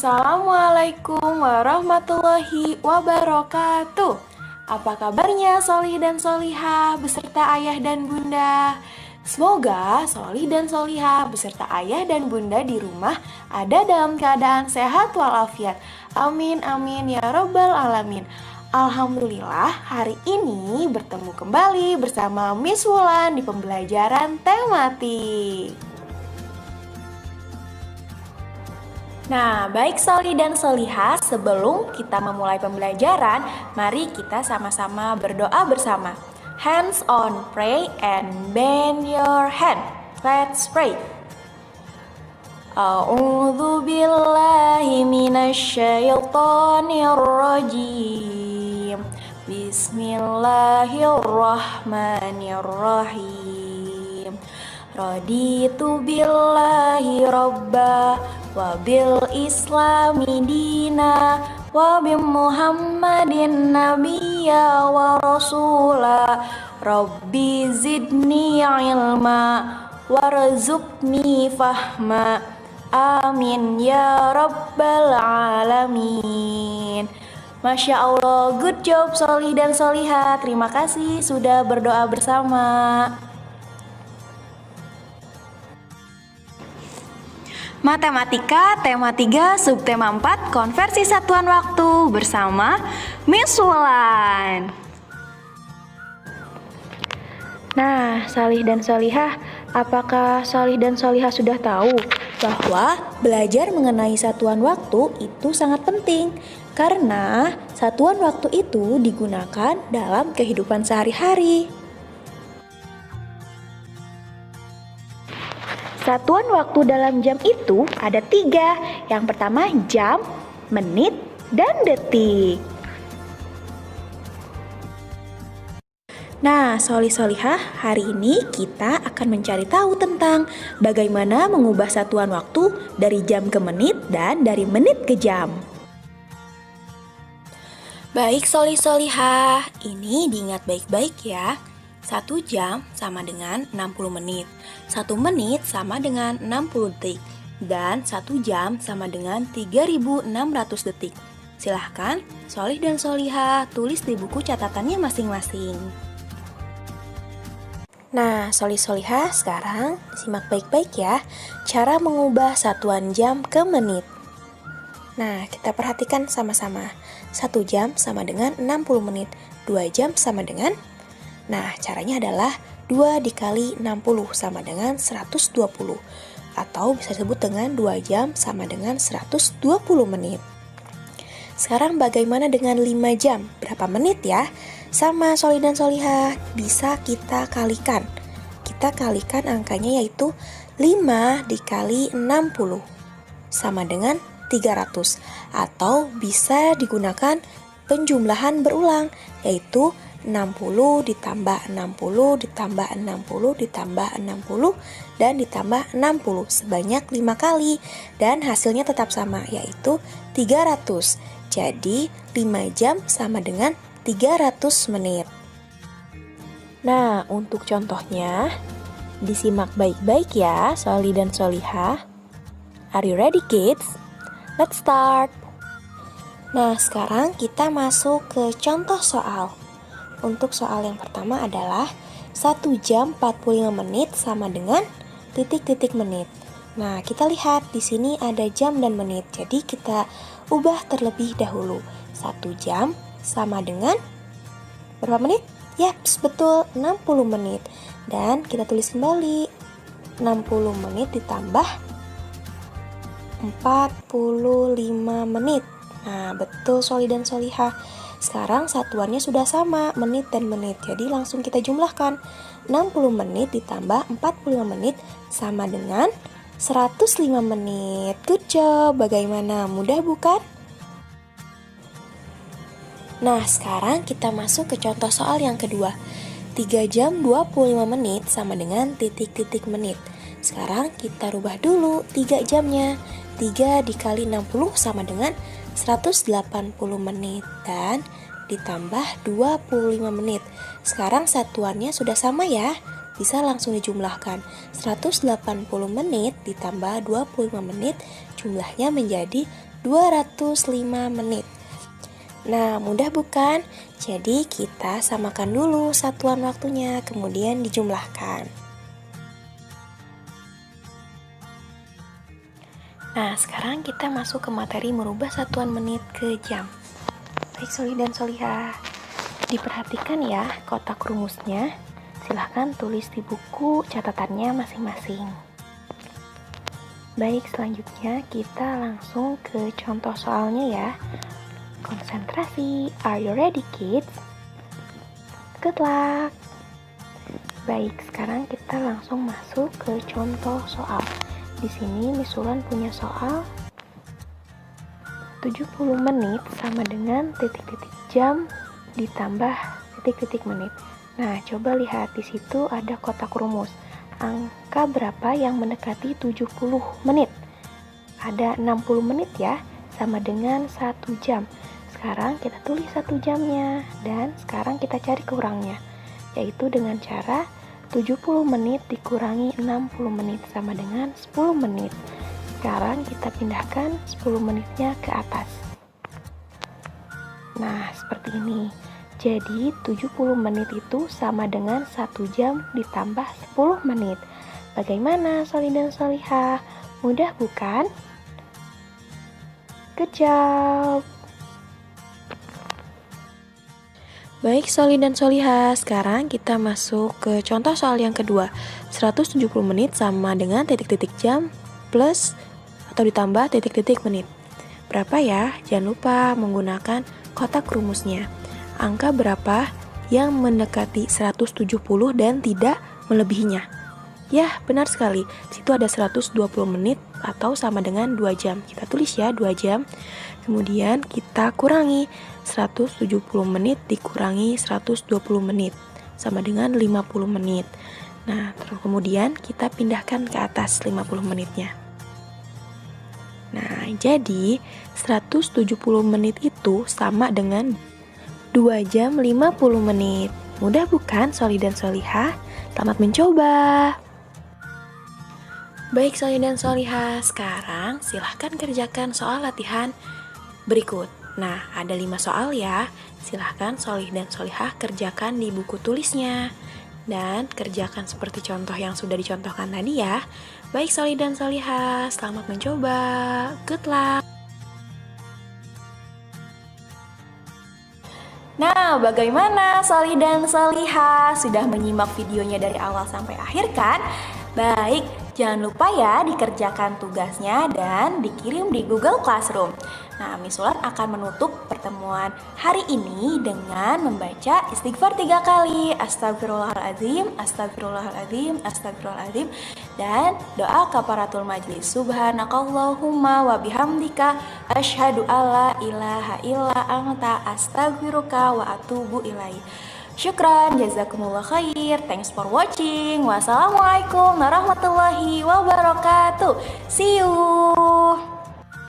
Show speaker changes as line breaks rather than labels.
Assalamualaikum warahmatullahi wabarakatuh. Apa kabarnya Solih dan Solihah beserta ayah dan bunda? Semoga Solih dan Solihah beserta ayah dan bunda di rumah ada dalam keadaan sehat walafiat. Amin amin ya robbal alamin. Alhamdulillah hari ini bertemu kembali bersama Miss Wulan di pembelajaran tematik. Nah, baik Solih dan Solihah, sebelum kita memulai pembelajaran, mari kita sama-sama berdoa bersama. Hands on, pray and bend your hand. Let's pray. A'udzu billahi minasyaitonir rajim. Bismillahirrahmanirrahim. Raditu billahi robba wa bil islami dina wa bi muhammadin nabiyya wa rasula rabbi zidni ilma warzuqni fahma amin ya rabbal alamin. Masya Allah, good job Solih dan Solihah. Terima kasih sudah berdoa bersama. Matematika, tema 3, subtema 4, konversi satuan waktu bersama Miss Wulan. Nah, Solih dan Solihah, apakah Solih dan Solihah sudah tahu bahwa belajar mengenai satuan waktu itu sangat penting? Karena satuan waktu itu digunakan dalam kehidupan sehari-hari. Satuan waktu dalam jam itu ada 3. Yang pertama jam, menit, dan detik. Nah, Solih Solihah, hari ini kita akan mencari tahu tentang bagaimana mengubah satuan waktu dari jam ke menit dan dari menit ke jam. Baik Solih Solihah, ini diingat baik-baik ya. 1 jam sama dengan 60 menit, 1 menit sama dengan 60 detik, dan 1 jam sama dengan 3600 detik. Silahkan Solih dan Solihah tulis di buku catatannya masing-masing. Nah, Solih Solihah, sekarang simak baik-baik ya cara mengubah satuan jam ke menit. Nah, kita perhatikan sama-sama. 1 jam sama dengan 60 menit, 2 jam sama dengan. Nah, caranya adalah 2 dikali 60 sama dengan 120. Atau bisa disebut dengan 2 jam sama dengan 120 menit. Sekarang bagaimana dengan 5 jam? Berapa menit ya? Sama Solih dan Solihah, bisa kita kalikan. Kita kalikan angkanya yaitu 5 dikali 60 sama dengan 300. Atau bisa digunakan penjumlahan berulang, yaitu 60 ditambah 60 ditambah 60 ditambah 60 dan ditambah 60 sebanyak 5 kali, dan hasilnya tetap sama yaitu 300. Jadi 5 jam sama dengan 300 menit. Nah, untuk contohnya disimak baik-baik ya Solih dan Solihah. Are you ready kids? Let's start. Nah, sekarang kita masuk ke contoh soal. Untuk soal yang pertama adalah 1 jam 45 menit sama dengan titik-titik menit. Nah, kita lihat di sini ada jam dan menit. Jadi kita ubah terlebih dahulu. 1 jam sama dengan berapa menit? Yaps, betul, 60 menit. Dan kita tulis kembali 60 menit ditambah 45 menit. Nah, betul Solih dan Solihah. Sekarang satuannya sudah sama, menit dan menit. Jadi langsung kita jumlahkan. 60 menit ditambah 45 menit sama dengan 105 menit. Good job. Bagaimana? Mudah bukan? Nah, sekarang kita masuk ke contoh soal yang kedua. 3 jam 25 menit sama dengan titik-titik menit. Sekarang kita rubah dulu 3 jamnya. 3 dikali 60 sama dengan 180 menit dan ditambah 25 menit. Sekarang satuannya sudah sama ya. Bisa langsung dijumlahkan. 180 menit ditambah 25 menit jumlahnya menjadi 205 menit. Nah, mudah bukan? Jadi kita samakan dulu satuan waktunya, kemudian dijumlahkan. Nah, sekarang kita masuk ke materi merubah satuan menit ke jam. Baik, Soli dan Solihah, diperhatikan ya kotak rumusnya. Silahkan tulis di buku catatannya masing-masing. Baik, selanjutnya kita langsung ke contoh soalnya ya. Konsentrasi, are you ready kids? Good luck! Baik, sekarang kita langsung masuk ke contoh soal. Di sini Miss Ulan punya soal 70 menit sama dengan titik-titik jam ditambah titik-titik menit. Nah, coba lihat di situ ada kotak rumus. Angka berapa yang mendekati 70 menit? Ada 60 menit ya, sama dengan 1 jam. Sekarang kita tulis 1 jamnya, dan sekarang kita cari kurangnya, yaitu dengan cara 70 menit dikurangi 60 menit sama dengan 10 menit. Sekarang kita pindahkan 10 menitnya ke atas. Nah, seperti ini. Jadi 70 menit itu sama dengan 1 jam ditambah 10 menit. Bagaimana Soli dan Solihah? Mudah bukan? Good job! Baik Soli dan Solihah, sekarang kita masuk ke contoh soal yang kedua. 170 menit sama dengan titik-titik jam plus atau ditambah titik-titik menit. Berapa ya? Jangan lupa menggunakan kotak rumusnya. Angka berapa yang mendekati 170 dan tidak melebihinya? Ya, benar sekali. Situ ada 120 menit atau sama dengan 2 jam. Kita tulis ya 2 jam. Kemudian kita kurangi 170 menit dikurangi 120 menit sama dengan 50 menit. Nah, terus kemudian kita pindahkan ke atas 50 menitnya. Nah, jadi 170 menit itu sama dengan 2 jam 50 menit. Mudah bukan Soli dan Solihah? Selamat mencoba. Baik Soli dan Solihah, sekarang silahkan kerjakan soal latihan berikut. Nah, ada 5 soal ya. Silahkan Soli dan Solihah kerjakan di buku tulisnya. Dan kerjakan seperti contoh yang sudah dicontohkan tadi ya. Baik Soli dan Solihah, selamat mencoba. Good luck! Nah, bagaimana Soli dan Solihah? Sudah menyimak videonya dari awal sampai akhir kan? Baik, jangan lupa ya dikerjakan tugasnya dan dikirim di Google Classroom. Nah, Miss Ulan akan menutup pertemuan hari ini dengan membaca istighfar 3 kali. Astagfirullahaladzim, astagfirullahaladzim, astagfirullahaladzim. Dan doa kafaratul majlis. Subhanakallahumma wa bihamdika asyhadu alla ilaha illa anta astaghfiruka wa atubu ilaik. Syukran, jazakumullah khair. Thanks for watching. Wassalamualaikum warahmatullahi wabarakatuh. See you.